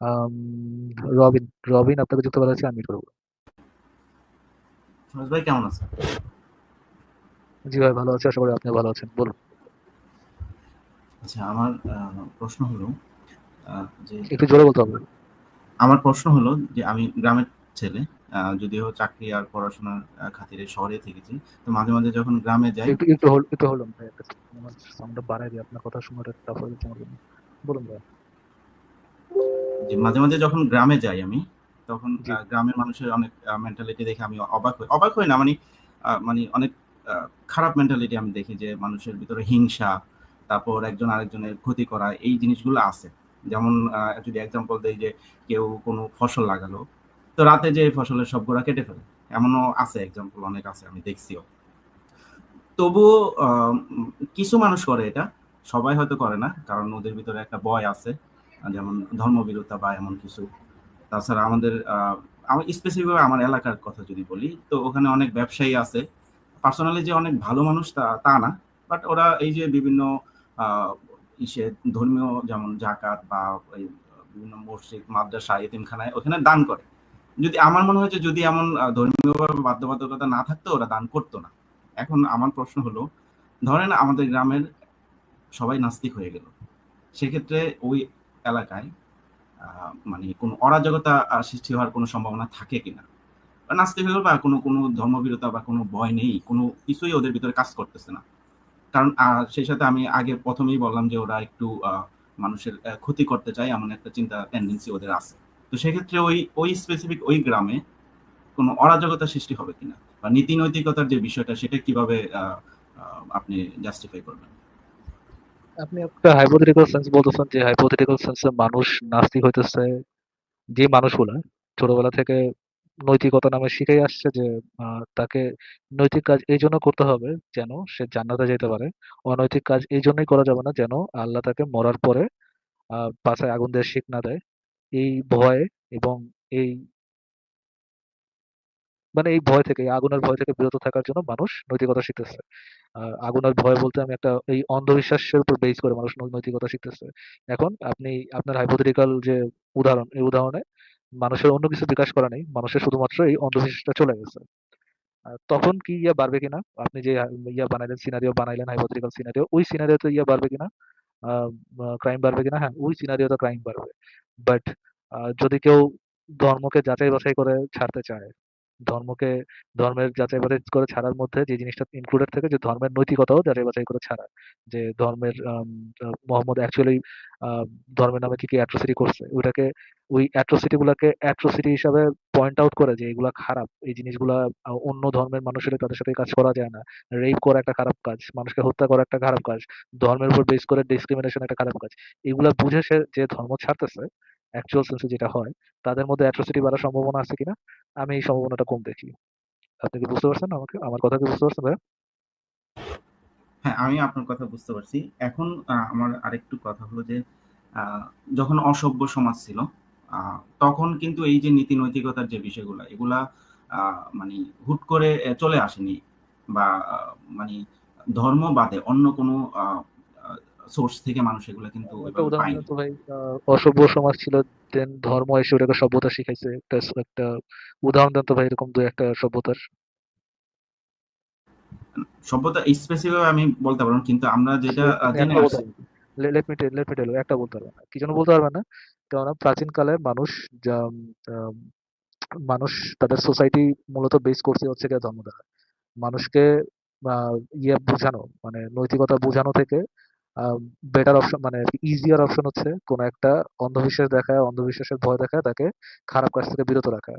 আম, রবিন। রবিন, আপনাকে যুক্ত করা হচ্ছে, আনমিউট করবো। ফিরোজ ভাই কেমন আছেন? জি ভাই, ভালো আছি, আশা করি আপনি ভালো আছেন, বলুন। আচ্ছা, আমার প্রশ্ন হলো যে একটু জোরে বলতে হবে। আমি গ্রামের ছেলে। যদিও চাকরি আর পড়াশোনার খাতিরে শহরে থেকেছি। তো মাঝে মাঝে যখন গ্রামে যাই, একটু একটু একটু হলুন ভাই, একটা second, আমার সাউন্ডটা বাড়াই দিই, আপনার কথা শোনাটা টাফ হয়ে যাচ্ছে আমার জন্য। বলুন ভাই। যে মাঝে মাঝে যখন গ্রামে যাই আমি, তখন জি। গ্রামের মানুষের অনেক মেন্টালিটি দেখে আমি অবাক হই না, মানে মানে অনেক খারাপ মেন্টালিটি আমি দেখি, যে মানুষের ভিতরে হিংসা, তারপর একজন আরেকজনের ক্ষতি করা, এই জিনিসগুলো আছে। যেমন যদি এক্সাম্পল দেই, যে কেউ কোনো ফসল লাগালো, তো রাতে যে ফসলের সবগুলা কেটে ফেলে, এমনও আছে, এক্সাম্পল অনেক আছে, আমি দেখছিও। তবুও কিছু মানুষ করে এটা, সবাই হয়তো করে না, কারণ ওদের ভিতরে একটা ভয় আছে, যেমন ধর্মবিরোধতা বা এমন কিছু। তাছাড়া আমার স্পেসিফিকভাবে আমার এলাকার কথা যদি বলি, তো ওখানে অনেক ব্যবসায়ী আছে। পার্সোনালি যে অনেক ভালো মানুষ তা তা না, বাট ওরা এই যে বিভিন্ন আহ, ইসে ধর্মীয়, যেমন জাকাত বা এই বিভিন্ন মসজিদ, মাদ্রাসা, এতিমখানায় ওখানে দান করে। যদি আমার মনে হয় যে যদি এমন ধর্মীয়ভাবে বাধ্যবাধকতা না থাকতো, ওরা দান করতো না। এখন আমার প্রশ্ন হলো, ধরেন আমাদের গ্রামের সবাই নাস্তিক হয়ে গেল, সেক্ষেত্রে ওই এলাকায় মানে কোনো অরাজকতা সৃষ্টি হওয়ার কোনো সম্ভাবনা থাকে কিনা? বা নাস্তিক হয়ে গেল, বা কোনো কোনো ধর্মবিরতা বা কোনো ভয় নেই, কোনো কিছুই ওদের ভিতরে কাজ করতেছে না। কারণ সেই সাথে আমি আগে প্রথমেই বললাম যে ওরা একটু মানুষের ক্ষতি করতে চায়, এমন একটা চিন্তা টেন্ডেন্সি ওদের আছে। তো সেক্ষেত্রে ওই ওই স্পেসিফিক ওই গ্রামে কোনো অরাজকতা সৃষ্টি হবে কিনা, বা নীতি নৈতিকতার যে বিষয়টা, সেটা কিভাবে আপনি জাস্টিফাই করবেন? আপনি একটা হাইপোথেটিক্যাল সেন্স বলতেছেন, যে হাইপোথেটিক্যাল সেন্সে মানুষ নাস্তিক হইতেছে, যে মানুষগুলা ছোটবেলা থেকে নৈতিকতা নামে শিখেই আসছে যে তাকে নৈতিক কাজ এই জন্য করতে হবে যেন সে জান্নাতে যেতে পারে, অনৈতিক কাজ এই জন্যই করা যাবে না যেন আল্লাহ তাকে মরার পরে পাছায় আগুন দিয়ে শিখ না দেয়। এই ভয় এবং এই মানে এই ভয় থেকে, এই আগুনের ভয় থেকে বিরত থাকার জন্য মানুষ নৈতিকতা শিখতেছে। আগুনের ভয় বলতে আমি একটা এই অন্ধবিশ্বাসের উপর বেস করে মানুষ নৈতিকতা শিখতেছে। এখন আপনি আপনার হাইপোথেটিক্যাল যে উদাহরণ, এই উদাহরণে মানুষের অন্য কিছু বিকাশ করা নেই, মানুষের শুধুমাত্র এই অন্ধবিশ্বাসটা চলে গেছে। তখন কি ইয়া বাড়বে কিনা, আপনি যে ইয়া বানাইলেন, সিনারিও বানাইলেন, হাইপোথেটিক্যাল সিনারিও, ওই সিনারিওতে ইয়া বাড়বে কিনা, ক্রাইম বাড়বে কিনা? হ্যাঁ, ওই সিনারিওতে ক্রাইম বাড়বে। বাট যদি কেউ ধর্মকে যাচাই বাছাই করে ছাড়তে চায়, ধর্মকে, ধর্মের যাচাই বাছাই করে ছাড়ার মধ্যে যে জিনিসটা ইনক্লুডেড থাকে, যে ধর্মের নৈতিকতাও যাচাই বাছাই করে ছাড়া, যে ধর্মের মোহাম্মদ অ্যাকচুয়ালি ধর্মের নামে কি কি অ্যাট্রোসিটি করছে, ওইটাকে, ওই অ্যাট্রোসিটি গুলাকে অ্যাট্রোসিটি হিসাবে পয়েন্ট আউট করে যে এগুলা খারাপ, এই জিনিসগুলা অন্য ধর্মের মানুষের তাদের সাথে এই কাজ করা যায় না। রেপ করা একটা খারাপ কাজ, মানুষকে হত্যা করা একটা খারাপ কাজ, ধর্মের উপর বেস করে ডিসক্রিমিনেশন একটা খারাপ কাজ। এগুলা বুঝে সে যে ধর্ম ছাড়তেছে, অ্যাকচুয়াল সেন্সে যেটা হয়, তাদের মধ্যে অ্যাট্রোসিটি বাড়ার সম্ভাবনা আছে কিনা? আমি এই সম্ভাবনাটা কম দেখি। আপনি কি বুঝতে পারছেন আমাকে, আমার কথা কি বুঝতে পারছেন ভাই? হ্যাঁ, আমি আপনার কথা বুঝতে পারছি। এখন আমার আরেকটু কথা হলো যে, আহ, যখন অসভ্য সমাজ ছিল, তখন কিন্তু এই যে নীতি নৈতিকতার যে বিষয়গুলো, এগুলা মানে হুট করে চলে আসেনি, বা মানে ধর্ম বাদে অন্য কোনো সোর্স থেকে মানুষ এগুলা কিন্তু একটা ওইভাবে উদাহরণ দেন পায়নি। তো ভাই। অসভ্য সমাজ ছিল, দেন ধর্ম এসে ওটাকে সভ্যতা শিখাইছে, একটা একটা উদাহরণ দেন তো ভাই, এরকম দুই একটা সভ্যতার। সভ্যতা স্পেসিফিক আমি বলতে পারবো না, কিন্তু আমরা যেটা জেনে একটা বলতে আসছি। পারবেন? লেট মি টেল, একটা বলতে পারবেন না, কি জন্য বলতে পারবেন না? কেননা প্রাচীন কালে মানুষ যা, আম, মানুষ তাদের সোসাইটি মূলত বেস করছে হচ্ছে গিয়ে ধর্ম দ্বারা। মানুষকে আহ, ইয়ে বোঝানো, মানে নৈতিকতা বোঝানো থেকে বেটার অপশন, মানে ইজিয়ার অপশন হচ্ছে কোন একটা অন্ধবিশ্বাস দেখায়, অন্ধবিশ্বাসের ভয় দেখায় তাকে খারাপ কাজ থেকে বিরত রাখা।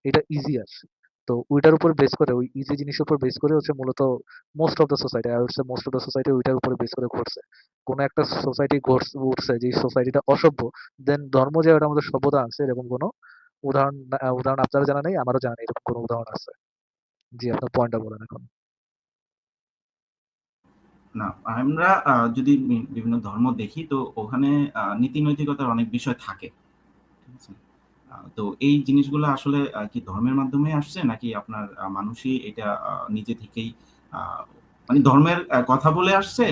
এটা ইজিয়ার। তো ওইটার উপর বেস করে, ওই ইজি জিনিসের উপর বেস করে হচ্ছে মূলত মোস্ট অফ দ্য সোসাইটি, আর হচ্ছে মোস্ট অফ দ্য সোসাইটি ওইটার উপরে বেস করে ঘটছে। কোন একটা সোসাইটি উঠছে যে সোসাইটিটা অসভ্য, দেন ধর্ম যে ওটার মধ্যে সভ্যতা আনছে, এরকম কোনো উদাহরণ আপনারও জানা নেই, আমারও জানা নেই এরকম কোনো উদাহরণ আছে। জি, আপনার পয়েন্টটা বলেন এখন। না, আমরা যদি বিভিন্ন ধর্ম দেখি, তো ওখানে নীতি নৈতিকতার অনেক বিষয় থাকে। ঠিক আছে? তো এই জিনিসগুলো আসলে কি ধর্মের মাধ্যমে আসছে, নাকি আপনার মানুষই এটা নিজে থেকেই আহ, মানে ধর্মের কথা বলে আসছে,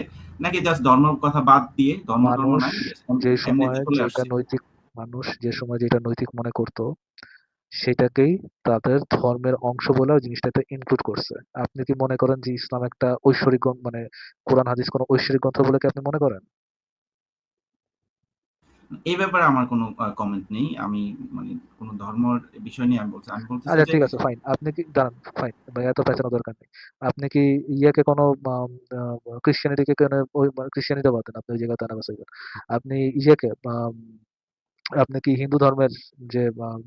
নাকি জাস্ট ধর্মের কথা বাদ দিয়ে, ধর্ম টর্ম মানুষ নাই, যে এমনিতে সময়ে চলে যেটা আসছে? নৈতিক, মানুষ যে সময় যেটা নৈতিক মনে করত সেটাকেই তাদের ধর্মের অংশ বলে ওই জিনিসটাতে ইনক্লুড করছে। আপনি কি মনে করেন যে ইসলাম একটা ঐশ্বরিক মানে কোরআন হাদিস কোনো ঐশ্বরিক গ্রন্থ বলে কি আপনি মনে করেন? এই ব্যাপারে আমার কোনো কমেন্ট নেই। আমি মানে কোনো ধর্মের বিষয় নিয়ে আমি বলতেছি আচ্ছা যে ঠিক আছে, ফাইন। আপনি কি দাঁড়ান, ফাইন ভাই, এত পেঁচানোর দরকার নেই। আপনি কি ইয়াকে কোনো ক্রিশ্চিয়ানিটিকে কোনো ওই ক্রিশ্চিয়ানিটি বাদ দেন, আপনি ওই জায়গাতে আনা বসাইবেন। আপনি ইয়েকে আপনি কি হিন্দু ধর্মের যে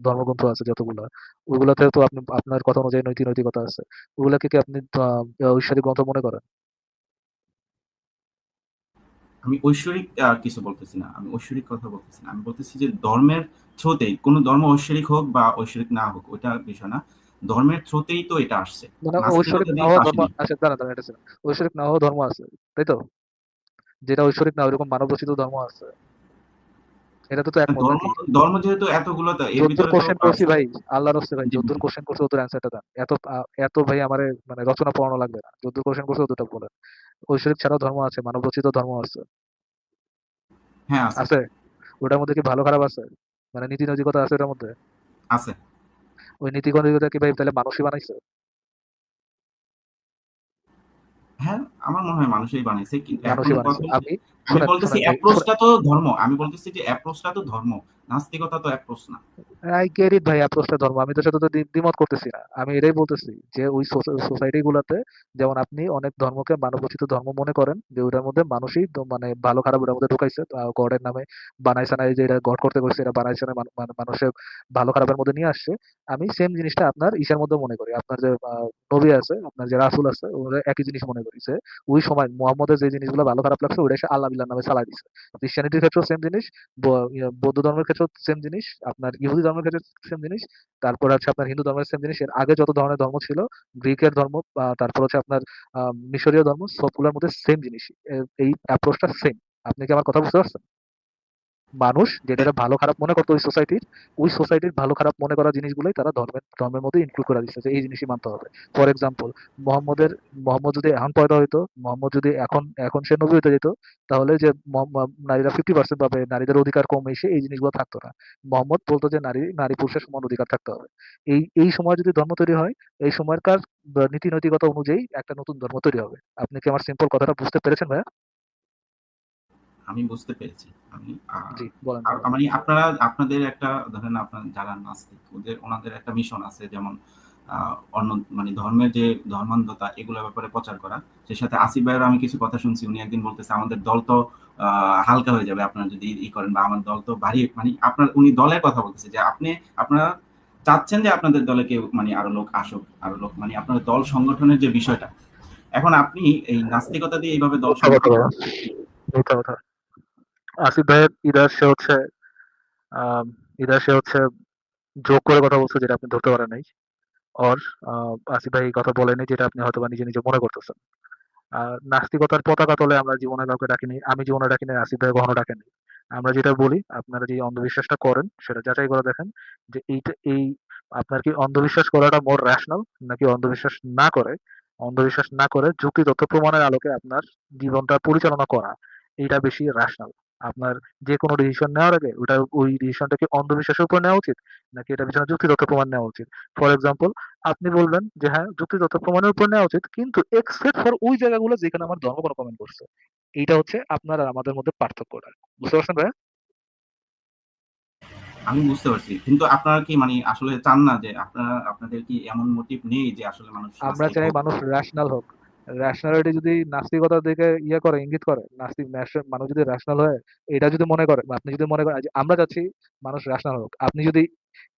ধর্মগ্রন্থ আছে যতগুলা, ওইগুলাতে তো আপনি আপনার কথা অনুযায়ী নৈতিকতা আছে, ওগুলাকে কি আপনি ঐশ্বরিক গ্রন্থ মনে করেন? আমি ঐশ্বরিক কিছু বলতেছি না। আমি ঐশ্বরিক কথা বলতেছি না। আমি বলতেছি যে ধর্মের থ্রোতেই কোন ধর্ম ঐশ্বরিক হোক বা ঐশ্বরিক না হোক ওইটা বিষয় না। ধর্মের থ্রোতেই তো এটা আসছে। মানে ঐশ্বরিক নাস্তিকতা না দিয়ে তো হওয়া ধর্ম, আসেনি। আচ্ছা দাঁড়ান দাঁড়ান, এটা ছিল ঐশ্বরিক না হওয়া ধর্ম আছে, তাই তো? যেটা ঐশ্বরিক না ওইরকম মানব রচিত ধর্ম আছে, এটা তো একমত ধর্ম নাকি? ধর্ম যেহেতু এতগুলো তো এর যদ্দুর ভিতরে তো কোশ্চেন করছি শুধু ভাই, আল্লাহর হস্তে ভাই, জি যদ্দুর বলুন। কোশ্চেন করছে ওদের অ্যান্সারটা দেন। এত ভাই আমারে মানে রচনা পড়ানো লাগবে না, যদ্দুর কোশ্চেন করছে অতটা বলেন। ঐশ্বরিক ছাড়াও ধর্ম আছে, মানব রচিত ধর্ম আছে। হ্যাঁ, আছে। আছে? ওটার মধ্যে কি ভালো খারাপ আছে? মানে নীতি নৈতিকতা আছে ওটার মধ্যে? আছে। ওই নীতি নৈতিকতা কি ভাই তাহলে মানুষই বানাইছে? হ্যাঁ, আমার মনে হয় মানুষই বানাইছে। কিন্তু এখন মানুষই বানাইছে। কথা হলো যে আমি আমি শুনেন বলতেছি শুনেন ভাই অ্যাপ্রোচ শুনেন, টা তো ধর্ম। আমি বলতেছি যে অ্যাপ্রোচ টা তো ধর্ম। নাস্তিকতা তো অ্যাপ্রোচ না। আই গেট ইট ভাই, অ্যাপ্রোচটা ধর্ম, আমি তোর সাথে তো দ্বিমত করতেছি না। আমি এটাই বলতেছি যে ওই সোসাইটি গুলাতে যেমন আপনি অনেক ধর্মকে মানবরচিত ধর্ম মনে করেন, যে ওটার মধ্যে মানুষই তো মানে ভালো খারাপ ওটার মধ্যে ঢুকাইছে, গডের নামে বানাইছে না, এই যে এটা গড করতে করছে এটা বানাইছে না, মানুষের ভালো খারাপের মধ্যে নিয়ে আসছে। আমি সেম জিনিসটা আপনার ঈশার মধ্যে মনে করি, আপনার যে নবী আছে, আপনার যে রাসূল আছে, ওরা একই জিনিস মনে করি যে ওই সময় মুহাম্মদের যে জিনিসগুলো ভালো খারাপ লাগছে ওটা এসে আল্লাহ বিল্লাহর নামে চালাই দিছে। ক্রিশ্চিয়ানিটির ক্ষেত্রেও সেম জিনিস, বৌদ্ধ ধর্মের ক্ষেত্রেও সেম জিনিস, আপনার ইহুদি ধর্মের ক্ষেত্রে সেম জিনিস, তারপর হচ্ছে আপনার হিন্দু ধর্মের সেম জিনিস। এর আগে যত ধরনের ধর্ম ছিল, গ্রিকের ধর্ম, তারপর হচ্ছে আপনার মিশরীয় ধর্ম, সবগুলোর মধ্যে সেম জিনিস। এই অ্যাপ্রোচটা সেম। আপনি কি আমার কথা বুঝতে পারছেন? মানুষ যেটা ভালো খারাপ মনে করতো ওই সোসাইটির ভালো খারাপ মনে করা জিনিসগুলোই তারা ধর্মের মধ্যে ইনক্লুড করে দিচ্ছে যে এই জিনিসই মানতে হবে। ফর এক্সাম্পল, মোহাম্মদের মোহাম্মদ যদি এখন পয়দা হইতো, মোহাম্মদ যদি এখন এখন সে নবী হইতে যেত, তাহলে যে নারীরা 50% পাবে, নারীদের অধিকার কম, এসে এই জিনিসগুলো থাকতো না। মোহাম্মদ বলতো যে নারী নারী পুরুষের সমান অধিকার থাকতে হবে। এই সময় যদি ধর্ম তৈরি হয়, এই সময়কার নীতি নৈতিকতা অনুযায়ী একটা নতুন ধর্ম তৈরি হবে। আপনি কি আমার সিম্পল কথাটা বুঝতে পেরেছেন ভাইয়া? আমি বুঝতে পেরেছি। আমি জি বলেন আর তাহলে। মানে আপনাদের একটা ধরেন আপনার যারা নাস্তিক ওনাদের একটা মিশন আছে যেমন অন্য মানে ধর্মের যে ধর্মান্ধতা এগুলোর ব্যাপারে প্রচার করা। সেই সাথে আসিফ ভাইয়ের আমি কিছু কথা শুনছি। উনি একদিন বলতেছে আমাদের দল তো হালকা হয়ে যাবে আপনারা যদি করেন বা আমার দল তো ভারী মানে আপনার উনি দলের কথা বলতেছে যে আপনারা চাচ্ছেন যে আপনাদের দলে কেউ মানে আরো লোক আসুক, আরো লোক মানে আপনাদের দল সংগঠনের যে বিষয়টা। এখন আপনি এই নাস্তিকতা দিয়ে এইভাবে দল মিথ্যা কথা সংগঠন ভাইয়া, করেন। মিথ্যা কথা। আসিফ ভাইয়ের ইদার সে হচ্ছে আম, ইদার সে হচ্ছে যোগ করে কথা বলছে যেটা আপনি ধরতে পারেন নাই। ওর আসিফ ভাই এই কথা বলেনি যেটা আপনি হয়তো বা নিজে নিজে মনে করতেছেন। নাস্তিকতার পতাকা তলে আমরা জীবনে কাউকে ডাকিনি, আমি জীবনে ডাকিনি, আসিফ ভাই কখনো ডাকেনি। আমরা যেটা বলি, আপনারা যে অন্ধবিশ্বাসটা করেন সেটা যাচাই করে দেখেন যে আপনার কি অন্ধবিশ্বাস করাটা মোর রেশনাল, নাকি অন্ধবিশ্বাস না করে যুক্তি তথ্য প্রমাণের আলোকে আপনার জীবনটা পরিচালনা করা, এইটা বেশি রেশনাল। আপনার যে কোনো ডিসিশন নেওয়ার আগে ওই ডিসিশনটা কি অন্ধবিশ্বাসের উপর নেওয়া উচিত, নাকি এটা পিছনে যুক্তি তথ্য প্রমাণ নেওয়া উচিত? ফর এক্সাম্পল, আপনি বলবেন যে হ্যাঁ, যুক্তি তথ্য প্রমাণের উপর নেওয়া উচিত, কিন্তু এক্সেপ্ট ফর ওই জায়গাগুলো যেখানে আমার ধর্ম কোনো কমেন্ট করছে। এইটা হচ্ছে আপনার আর আমাদের মধ্যে পার্থক্যটা। বুঝতে পারছেন ভাই? আমি বুঝতে পারছি। কিন্তু আপনারা কি মানে আসলে চান না যে আপনাদের কি এমন মোটিভ নেই যে আসলে মানুষ আমরা নাস্তিক চাই হোক? মানুষ রেশনাল হোক। রেশনালিটি যদি নাস্তিকতার দিকে করে, ইঙ্গিত করে, মানুষ যদি রেশনাল হয়, এটা যদি মনে করে, আপনি যদি মনে করেন যে আমরা চাচ্ছি মানুষ রেশনাল হোক, আপনি যদি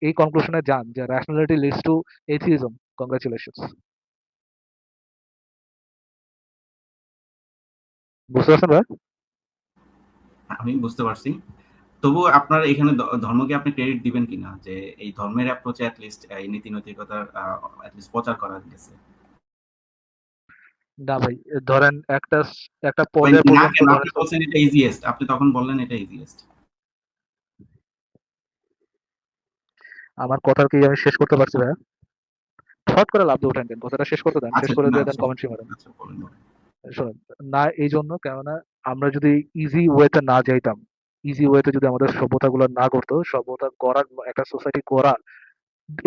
এই কনক্লুশনে যান যে রেশনালিটি লিডস টু এথিইজম, কংগ্রাচুলেশনস। বুঝতে পারছেন ভাই? আমি বুঝতে পারছি। তবুও আপনার এখানে ধর্মকে আপনি ক্রেডিট দিবেন কিনা যে এই ধর্মের অ্যাপ্রোচে এট লিস্ট এই নীতি নৈতিকতার এট লিস্ট প্রচার করা গেছে। না ভাই, ধরেন একটা একটা ওই পর্যায় না পর্যন্ত কেন ধরেন আপনি বলছেন এটা ইজিয়েস্ট। আপনি তখন বললেন এটা ইজিয়েস্ট। আমার কথা কি আমি শেষ করতে পারছি ভাই? হট করে লাফ দিয়ে উঠেন কেন? কথাটা শেষ করতে দেন, শেষ আচ্ছা করে না দিয়ে দেন, শেষ কমেন্ট্রি মারেন। আচ্ছা বলেন, বলেন। শোনেন, না এই জন্য কেননা আমরা যদি ইজি ওয়েতে না যাইতাম, ইজি ওয়েতে যদি আমাদের সভ্যতাগুলো না করতো, সভ্যতা গড়ার একটা সোসাইটি গড়া,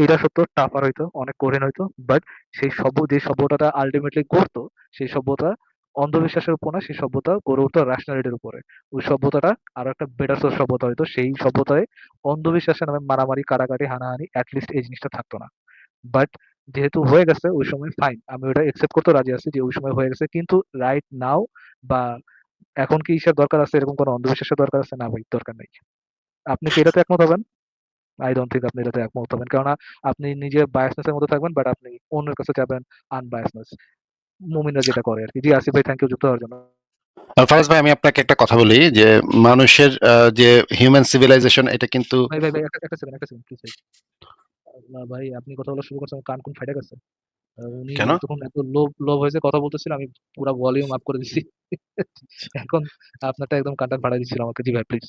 এটা সত্য টাফার হইতো, অনেক কঠিন হইতো। বাট যে সভ্যতাটা আলটিমেটলি করতো, সেই সভ্যতা অন্ধবিশ্বাসের উপর না, সেই সভ্যতা গড়ে উঠতো রেশনালিটির উপরে। ওই সভ্যতাটা আরো একটা বেটার সভ্যতা হইতো। সেই সভ্যতায় অন্ধবিশ্বাসের নামে মারামারি, কাটাকাটি, হানাহানি অ্যাটলিস্ট এই জিনিসটা থাকতো না। বাট যেহেতু হয়ে গেছে ওই সময়, ফাইন, আমি ওটা একসেপ্ট করতে রাজি আছি যে ওই সময় হয়ে গেছে। কিন্তু রাইট নাও বা এখন কি ইসের দরকার আছে, এরকম কোনো অন্ধবিশ্বাসের দরকার আছে? না ভাই, দরকার নেই। আপনি কি এটাতে একমত হবেন? আই ডোন্ট থিংক আপনি এটাতে একমত হবেন, কেননা আপনি নিজে বায়াসনেস এর মধ্যে থাকবেন, বাট আপনি অন্যের কাছে যাবেন আনবায়াসনেস। মুমিনরা যেটা করে আর কি। জি আসিফ ভাই, থ্যাংক ইউ যুক্ত হওয়ার জন্য। ফারাজ ভাই, আমি আপনাকে একটা কথা বলি যে মানুষের যে হিউম্যান সিভিলাইজেশন, এটা কিন্তু ভাই ভাই ভাই, একটা সেকেন্ড প্লিজ ভাই। আল্লাহ ভাই, আপনি কথা বলা শুরু করছেন, আমার কান কোন ফাইটা গেছে। উনি কেন? এতক্ষণ এত লোভ লোভ হয়েছে কথা বলতেছিল, আমি পুরো ভলিউম আপ করে দিছি। এখন আপনারটা একদম কানটা ফাটাই দিচ্ছিল আমাকে। জি ভাই প্লিজ।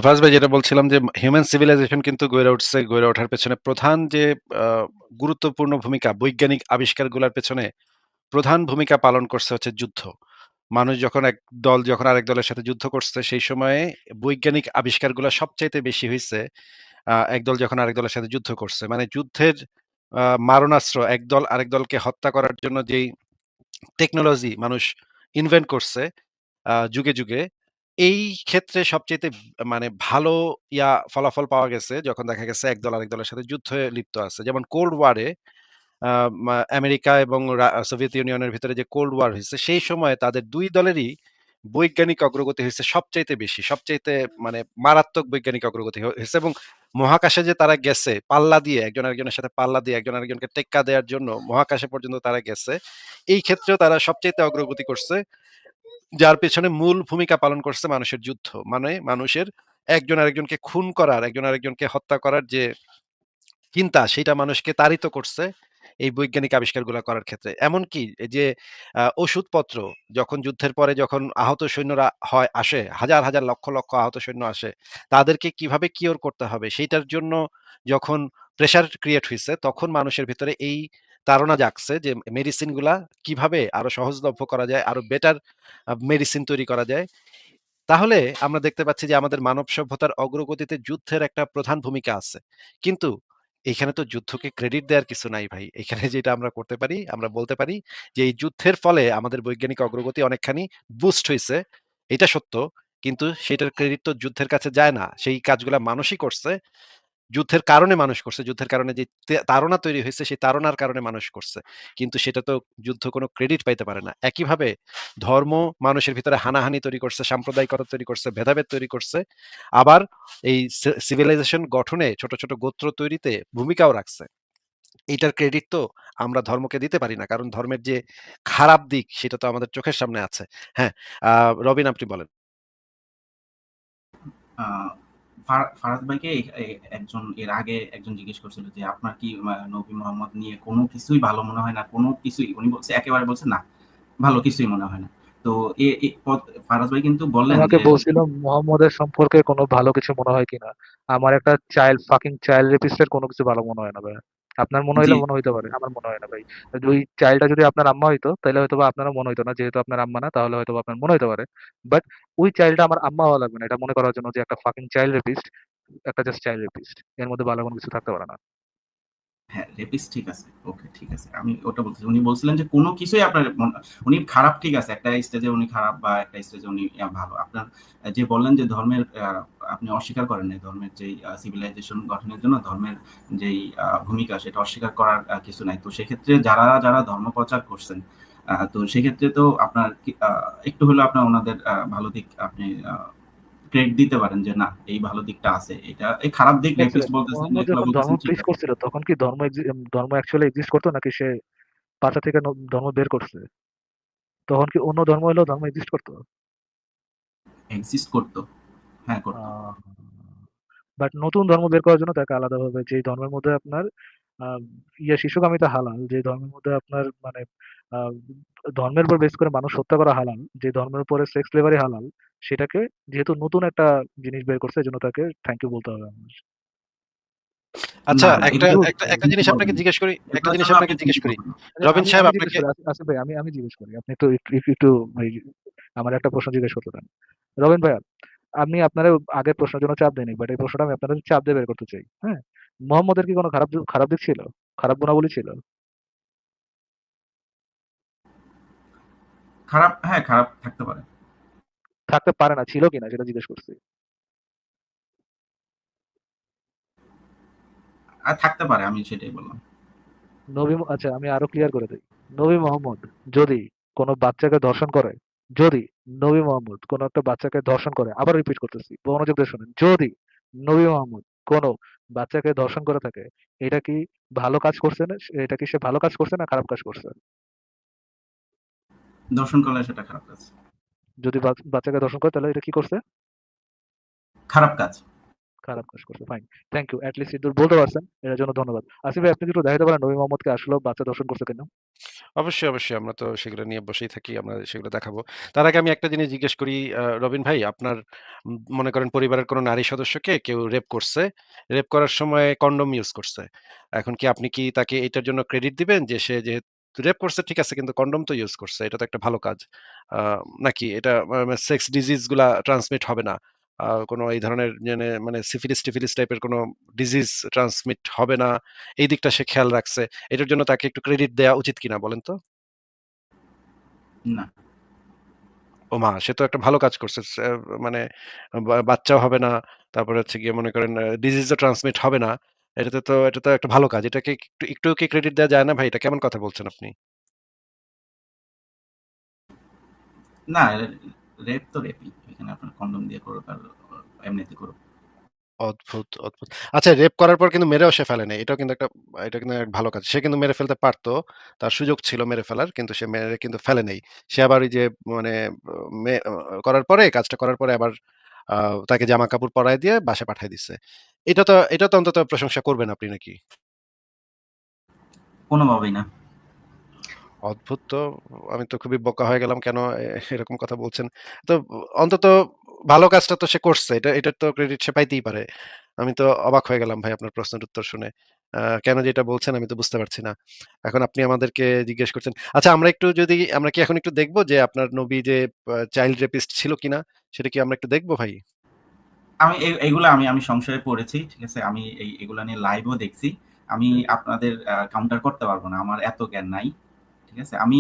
ফারাজ ভাই, যেটা বলছিলাম যে হিউম্যান সিভিলাইজেশন কিন্তু গড়ে উঠছে, গড়ে ওঠার পেছনে প্রধান যে আহ, গুরুত্বপূর্ণ ভূমিকা বৈজ্ঞানিক আবিষ্কারগুলোর পেছনে প্রধান ভূমিকা পালন করছে হচ্ছে যুদ্ধ। মানুষ যখন এক দল যখন আরেক দলের সাথে যুদ্ধ করছে, সেই সময়ে বৈজ্ঞানিক আবিষ্কারগুলো সবচাইতে বেশি হয়েছে এক দল যখন আরেক দলের সাথে যুদ্ধ করছে। মানে যুদ্ধের মারণাস্ত্র, এক দল আরেক দলকে হত্যা করার জন্য যেই টেকনোলজি মানুষ ইনভেন্ট করছে যুগে যুগে, এই ক্ষেত্রে সবচাইতে মানে ভালো ফলাফল পাওয়া গেছে যখন দেখা গেছে একদল আরেক দলের সাথে যুদ্ধে লিপ্ত আছে। যেমন কোল্ড ওয়ারে আমেরিকা এবং সোভিয়েত ইউনিয়নের ভিতরে যে কোল্ড ওয়ার হয়েছে, সেই সময়ে তাদের দুই দলেরই বৈজ্ঞানিক অগ্রগতি হয়েছে সবচাইতে বেশি, সবচাইতে মানে মারাত্মক বৈজ্ঞানিক অগ্রগতি হয়েছে। এবং মহাকাশে যে তারা গেছে পাল্লা দিয়ে, একজন আরেকজনের সাথে পাল্লা দিয়ে একজন আরেকজনকে টেক্কা দেওয়ার জন্য মহাকাশে পর্যন্ত তারা গেছে, এই ক্ষেত্রেও তারা সবচাইতে অগ্রগতি করছে। যার পেছনে মূল ভূমিকা পালন করছে মানুষের যুদ্ধ, মানে মানুষের একজন আরেকজনকে খুন করার, একজন আরেকজনকে হত্যা করার যে চিন্তা, সেটা মানুষকে তাড়িত করছে এই বৈজ্ঞানিক আবিষ্কারগুলো করার ক্ষেত্রে। এমনকি এই যে ওষুধপত্র, যখন যুদ্ধের পরে যখন আহত সৈন্যরা আসে, হাজার হাজার লক্ষ লক্ষ আহত সৈন্য আসে, তাদেরকে কিভাবে কিওর করতে হবে সেইটার জন্য যখন প্রেসার ক্রিয়েট হয়েছে, তখন মানুষের ভিতরে এই তাড়না জাগছে যে মেডিসিন গুলা কিভাবে আরো সহজলভ্য করা যায়, আরো বেটার মেডিসিন তৈরি করা যায়। তাহলে আমরা দেখতে পাচ্ছি যে আমাদের মানব সভ্যতার অগ্রগতিতে যুদ্ধের একটা প্রধান ভূমিকা আছে। কিন্তু এখানে তো যুদ্ধকে ক্রেডিট দেওয়ার কিছু নাই ভাই। এখানে যেটা আমরা করতে পারি, আমরা বলতে পারি যে এই যুদ্ধের ফলে আমাদের বৈজ্ঞানিক অগ্রগতি অনেকখানি বুস্ট হইছে। এটা সত্য। কিন্তু সেটার ক্রেডিট তো যুদ্ধের কাছে যায় না। সেই কাজগুলা মানুষই করছে। যুদ্ধের কারণে মানুষ করছে। যুদ্ধের কারণে যে তাড়না তৈরি হয়েছে, সেই তাড়নার কারণে মানুষ করছে। কিন্তু সেটা তো যুদ্ধ কোনো ক্রেডিট পাইতে পারে না। একইভাবে ধর্ম মানুষের ভিতরে হানাহানি তৈরি করছে, সাম্প্রদায়িকতা তৈরি করছে, ভেদাভেদ তৈরি করছে। আবার এই সিভিলাইজেশন গঠনে ছোট ছোট গোত্র তৈরিতে ভূমিকাও রাখছে। এইটার ক্রেডিট তো আমরা ধর্মকে দিতে পারি না, কারণ ধর্মের যে খারাপ দিক সেটা তো আমাদের চোখের সামনে আছে। হ্যাঁ, রবিন, আপনি বলেন। আহ, ফারাজ ভাইকে একজন এর আগে একজন জিজ্ঞেস করছিল যে আপনার কি নবী মোহাম্মদ নিয়ে কোনো কিছুই ভালো মনে হয় না, কোনো কিছুই, উনি বলছে একেবারে বলছে না, ভালো কিছুই মনে হয় না। তো ফারাজ ভাই কিন্তু বললেন আমাকে যে বলছিল মোহাম্মদের সম্পর্কে কোনো ভালো কিছু মনে হয় কিনা। আমার একটা চাইল্ড রেপিস্টের কোনো কিছু ভালো মনে হয় না ভাই। আপনার মনে জি, হইলে মনে হইতে পারে, আমার মনে হয় না ভাই। ওই চাইল্ডটা যদি আপনার আম্মা হইতো তাহলে হয়তো বা আপনারও মনে হইতো না, যেহেতু আপনার আম্মা না, তাহলে হয়তো বা আপনার মনে হইতে পারে। বাট ওই চাইল্ডটা আমার আম্মা হওয়া লাগবে না এটা মনে করার জন্য যে একটা ফাকিং চাইল্ড রেপিস্ট, একটা জাস্ট চাইল্ড রেপিস্ট, এর মধ্যে ভালো কোনো কিছু থাকতে পারে না। হ্যাঁ, রেপিস্ট ঠিক আছে, ওকে ঠিক আছে, আমি ওটা বলতেছি। উনি বলছিলেন যে কোনো কিছুই আপনার উনি খারাপ, ঠিক আছে, একটা স্টেজে উনি খারাপ বা একটা স্টেজে উনি ভালো। আপনার যে বললেন যে ধর্মের আপনি অস্বীকার করেন না, ধর্মের যেই সিভিলাইজেশন গঠনের জন্য ধর্মের যেই ভূমিকা, সেটা অস্বীকার করার কিছু নাই। তো সেক্ষেত্রে যারা যারা ধর্ম প্রচার করছেন, তো সেক্ষেত্রে তো আপনার একটু হলেও আপনার ওনাদের ভালো দিক আপনি ক্রেডিট দিতে পারেন যে না, এই ভালো দিকটা আছে, এটা এই খারাপ দিক এক রেপিস্ট সেকেন্ড, বলতেছেন, মোহাম্মদ এগুলো যখন ধর্ম বলতেছেন, ঠিক প্রিচ আছে। করছিল তখন কি ধর্ম অ্যাকচুয়ালি এক্সিস্ট করতো, নাকি সে পাশা থেকে ধর্ম বের করছে? তখন কি অন্য ধর্ম হলেও ধর্ম এক্সিস্ট করতো? এক্সিস্ট করতো, হ্যাঁ করতো। আহ বাট নতুন ধর্ম বের করার জন্য তাকে আলাদাভাবে, যে ধর্মের মধ্যে আপনার আহ শিশুকামিতা হালাল, যে ধর্মের মধ্যে আপনার মানে আহ ধর্মের উপর বেস করে মানুষ হত্যা করা হালাল, যে ধর্মের উপরে সেক্স স্লেভারি হালাল, সেটাকে যেহেতু নতুন একটা জিনিস বের করছে, এই জন্য তাকে থ্যাংক ইউ বলতে হবে আমার। আচ্ছা, না, একটা এগুলো Dude, একটা একটা আপনি জিনিস আপনাকে বলবেন না। জিজ্ঞেস করি, একটা এগুলোর জিনিস জন্য আপনাকে আপনি থ্যাংক জিজ্ঞেস ইউ করি। বলবেন না। আচ্ছা, রবিন আমি সাহেব, আমি জিজ্ঞেস আপনাকে করি, আসিফ ভাই, আমি জিজ্ঞেস করি, আপনি একটু একটু একটু ভাই আমার একটা প্রশ্ন জিজ্ঞেস করতে দেন। রবিন ভাইয়া, আমি আপনারা আগের প্রশ্নের জন্য চাপ দেইনি, বাট এই প্রশ্নটা আমি আপনাদের চাপ দিয়ে বের করতে চাই। হ্যাঁ, মোহাম্মদের কি কোনো খারাপ দিক ছিল, খারাপ গুণাবলী ছিল? খারাপ, হ্যাঁ খারাপ থাকতে পারে। থাকতে পারে না, ছিল কিনা সেটা জিজ্ঞেস করছি। আর থাকতে পারে, আমি সেটাই বললাম। আচ্ছা, আমি আরো ক্লিয়ার করে দিই। নবী মোহাম্মদ যদি কোনো বাচ্চাকে ধর্ষণ করে, যদি নবী মোহাম্মদ কোনো একটা বাচ্চাকে ধর্ষণ করে, আবার রিপিট করতেছি, মনোযোগ দিয়ে শুনেন, যদি নবী মোহাম্মদ কোনো বাচ্চাকে ধর্ষণ করে থাকে, এটা কি ভালো কাজ করছে না? এটা কি সে ভালো কাজ করছে না খারাপ কাজ করছে? দর্শন করলে সেটা খারাপ কাজ। যদি বাচ্চাকে ধর্ষণ করে তাহলে এটা কি করছে? খারাপ কাজ। খারাপ কাজ করছে। ফাইন, থ্যাংক ইউ, অ্যাটলিস্ট ইদুর বলতে পারছেন, এটার জন্য ধন্যবাদ। আসিফ ভাই, আপনি কি একটু দেখাতে পারেন নবী মোহাম্মদকে আসলে বাচ্চা ধর্ষণ করছে কেন? অবশ্যই, অবশ্যই। আমরা তো সেগুলো নিয়ে বসেই থাকি। আমরা সেগুলো দেখাবো। তার আগে আমি একটা জিনিস জিজ্ঞেস করি রবিন ভাই, আপনার মনে করেন পরিবারের কোনো নারী সদস্যকে কেউ রেপ করছে। রেপ করার সময় কন্ডম ইউজ করছে। এখন কি আপনি কি তাকে এটার জন্য ক্রেডিট দিবেন যে সে যেহেতু রেপ করছে ঠিক আছে কিন্তু কন্ডম তো ইউজ করছে। এটা তো একটা ভালো কাজ। আ নাকি এটা সেক্স ডিজিজ গুলা ট্রান্সমিট হবে না। কোনো এই ধরনের মানে সিফিলিস-টিফিলিস টাইপের কোনো ডিজিজ ট্রান্সমিট হবে না। এই দিকটা সে খেয়াল রাখছে। এটার জন্য তাকে একটু ক্রেডিট দেয়া উচিত কিনা বলেন তো? না। ওমা! সে তো একটা ভালো কাজ করছে। মানে বাচ্চাও হবে না। তারপরে হচ্ছে গিয়ে মনে করেন ডিজিজ ও ট্রান্সমিট হবে না। এটা তো একটা ভালো কাজ। এটাকে একটুও কি ক্রেডিট দেয়া যায় না ভাই? এটা কেমন কথা বলছেন আপনি? না, রেপ তো রেপই। এখানে আপনার কন্ডম দিয়ে করুক আর এমনিতে করুক। অদ্ভুত, অদ্ভুত। আচ্ছা, রেপ করার পর কিন্তু মেরেও সে ফেলে নাই। এটা কিন্তু এক ভালো কাজ। সে কিন্তু মেরে ফেলতে পারত। তার সুযোগ ছিল মেরে ফেলার। কিন্তু সে মেরে কিন্তু ফেলে নাই। সে আবার ওই যে মানে মে করার পরে কাজটা করার পরে আবার আ তাকে জামা-কাপড় পরায় দিয়ে বাসায় পাঠায় দিছে। এটা তো অন্তত প্রশংসা করবেন আপনি নাকি? কোনোভাবেই না। অদ্ভুত তো! আমি তো খুবই বোকা হয়ে গেলাম। কেন এরকম কথা বলছেন? তো অন্তত ভালো কাজটা তো সে করছে। এটার তো ক্রেডিট সে পাইতেই পারে। আমি তো অবাক হয়ে গেলাম ভাই আপনার প্রশ্নের উত্তর শুনে। কেন যে এটা বলছেন আমি তো বুঝতে পারছি না। এখন আপনি আমাদেরকে জিজ্ঞেস করছেন। আচ্ছা, আমরা কি এখন একটু দেখব যে আপনার নবী যে চাইল্ড রেপিস্ট ছিল কিনা? সেটা কি আমরা একটু দেখব ভাই? আমি এগুলা আমি সংশয়ে পড়েছি। ঠিক আছে? আমি এগুলা নিয়ে লাইভও দেখছি। আমি আপনাদের কাউন্টার করতে পারব না। আমার এত জ্ঞান নাই। ঠিক আছে? আমি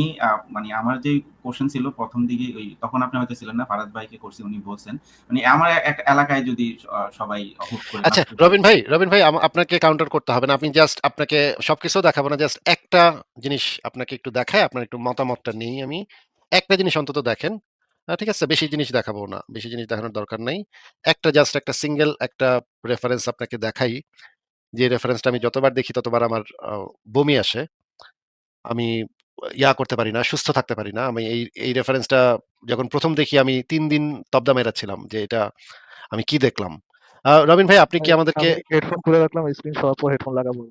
মানে আমার যে কোয়েশ্চেন ছিল ১ম দিকে তখন আপনি হয়তো ছিলেন না। ফারাদ ভাইকে করছি, উনি বলছেন। মানে আমার এলাকায় যদি সবাই হুট করে আচ্ছা, নাচতে শুরু করে। রবিন ভাই আপনাকে কাউন্টার করতে হবে না। আপনি জাস্ট আপনাকে সবকিছু দেখাবো না। জাস্ট একটা জিনিস আপনাকে একটু দেখায় আপনার একটু মতামতটা নেই আমি। একটা জিনিস অন্তত দেখেন। ঠিক আছে? বেশি জিনিস দেখাবো না। বেশি জিনিস দেখানোর দরকার নাই। একটা সিঙ্গেল একটা রেফারেন্স আপনাকে দেখাই। যে রেফারেন্সটা আমি যতবার দেখি ততবার আমার বমি আসে। আমি করতে পারি না, সুস্থ থাকতে পারি না। আমি এই রেফারেন্সটা যখন ১ম দেখি আমি ৩ দিন তবদা মেরাচ্ছিলাম যে এটা আমি কি দেখলাম? রবিন ভাই আপনি কি আমাদেরকে আমি হেডফোন খুলে রাখলাম, স্ক্রিন শোয়ার পর হেডফোন লাগাবো।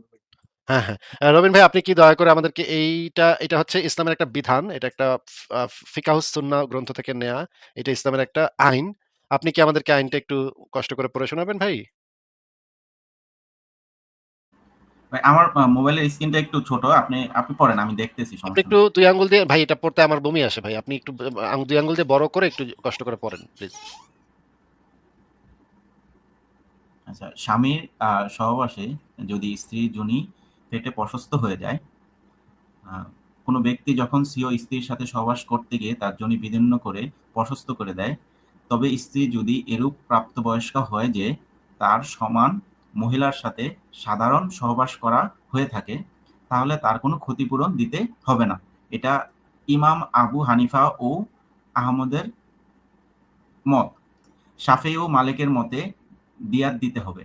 হ্যাঁ, হ্যাঁ। রবিন ভাই আপনি কি দয়া করে আমাদেরকে এটা হচ্ছে ইসলামের একটা বিধান। এটা একটা ফিকাহুস সুন্নাহ গ্রন্থ থেকে নেয়া। এটা ইসলামের একটা আইন। আপনি কি আমাদেরকে আইনটা একটু কষ্ট করে পড়ে শোনাবেন ভাই? ভাই আমার মোবাইলের স্ক্রিনটা একটু ছোট। আপনি আপনি পড়েন, আমি দেখতেছি, আপনি সমস্যা একটু নেই। ২ আঙ্গুল দিয়ে ভাই এটা পড়তে আমার বমি আসে ভাই। আপনি একটু ২ আঙ্গুল দিয়ে বড় করে একটু কষ্ট করে পড়েন প্লিজ। আচ্ছা, স্বামীর সহবাসে যদি স্ত্রীর যোনি পেটে প্রশস্ত হয়ে যায়, আ কোনো ব্যক্তি যখন স্বীয় স্ত্রীর সাথে সহবাস করতে গিয়ে তার যোনি বিদীর্ণ করে প্রশস্ত করে দেয়, তবে স্ত্রী যদি এরূপ প্রাপ্তবয়স্কা হয় যে তার সমান মহিলার সাথে সাধারণ সহবাস করা হয়ে থাকে, তাহলে তার কোনো ক্ষতিপূরণ দিতে হবে না। এটা ইমাম আবু হানিফা ও আহমদের মত। শাফেঈ ও মালিকের মতে দিয়াত দিতে হবে।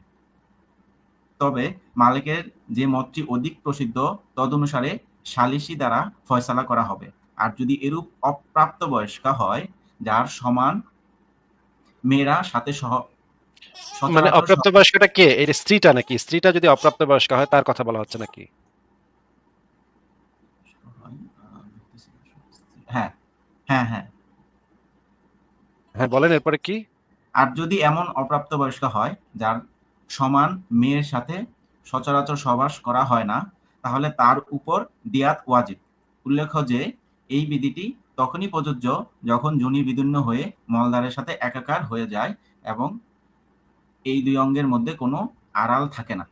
তবে মালিকের যে মতটি অধিক প্রসিদ্ধ তদনুসারে সালিসী দ্বারা ফয়সালা করা হবে। আর যদি এরূপ অপ্রাপ্তবয়স্কা হয় যার সমান মেয়েরা সাথে মানে সচরাচর অপ্রাপ্তবয়স্কটা কে? এর স্ত্রীটা নাকি? স্ত্রীটা যদি অপ্রাপ্তবয়স্কা হয় তার কথা বলা হচ্ছে নাকি? হ্যাঁ, হ্যাঁ, হ্যাঁ। হ্যাঁ, বলেন এরপরে কি? আর যদি এমন অপ্রাপ্তবয়স্ক হয় যার সমান মেয়ের সাথে সচরাচর সহবাস করা হয় না, তাহলে তার উপর দিয়াত ওয়াজিব। উল্লেখ্য যে এই বিধিটি তখনই প্রযোজ্য যখন যোনি বিদীর্ণ হয়ে মলদ্বারের সাথে একাকার হয়ে যায়, এবং এই ২ অঙ্গের মধ্যে কোনো আড়াল থাকে না।